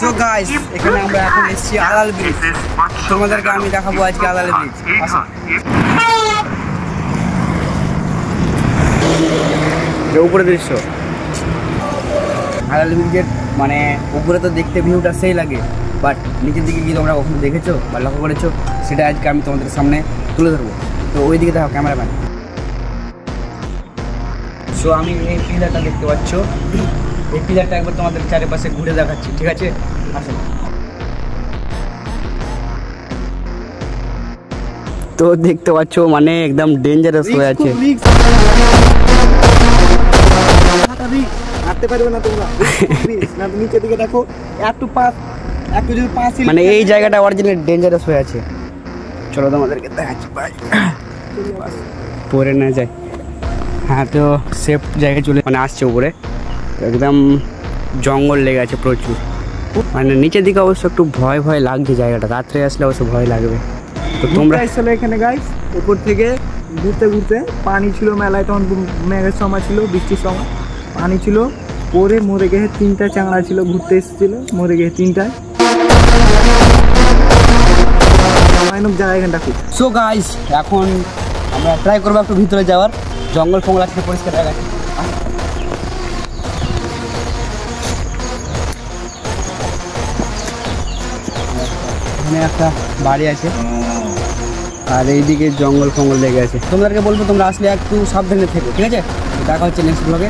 So guys এখানে আমরা এখন এসেছি আলাল ব্রিজ। তোমাদেরকে আমি দেখাবো আজকে আলাল ব্রিজ। উপরে দৃশ্য আলাল ব্রিজের মানে উপরে তো দেখতে ভিউটা সেই লাগে, বাট নিচের দিকে কি তোমরা কখনো দেখেছো বা লক্ষ্য করেছো সেটা আজকে আমি তোমাদের সামনে তুলে ধরবো। তো ওই দিকে দেখো ক্যামেরাম্যান। সো আমি এই পিলারটা দেখতে পাচ্ছ, এই পিলারটা একবার তোমাদের চারিপাশে ঘুরে দেখাচ্ছি, ঠিক আছে? আসো। তো দেখতে পাচ্ছ মানে একদম ডেঞ্জারাস হয়ে আছে। নিচের দিকে দেখো মানে এই জায়গাটা অরিজিনাল ডেঞ্জারাস হয়ে আছে। চলো তোমাদেরকে দেখাচ্ছি ভাই, পরে না যায়। হ্যাঁ, তো সেফ জায়গায় চলে মানে আসছে উপরে, একদম জঙ্গল লেগে আছে প্রচুর। মানে নিচের দিকে অবশ্য একটু ভয় ভয় লাগছে জায়গাটা, রাত্রে আসলে অবশ্য ভয় লাগবে। তো তোমরা আসলে এখানে গাইস উপর থেকে ঘুরতে ঘুরতে পানি ছিল মেলায়, তখন মেঘের সময় ছিল, বৃষ্টির সময় পানি ছিল, পরে মরে গেছে তিনটা চাংড়া ছিল, ঘুরতে এসেছিল মরে গেছে তিনটায়। সো গাইস এখন আমরা ট্রাই করবো একটু ভিতরে যাওয়ার, জঙ্গল ফঙ্গল আছে পরিষ্কার জায়গা আছে। এখানে একটা বাড়ি আছে আর এইদিকে জঙ্গল ফঙ্গল লেগে আছে। তোমাদেরকে বলবো তোমরা আসলে একটু সাবধানে থেকো, ঠিক আছে? দেখা হচ্ছে নেক্সট ব্লগে।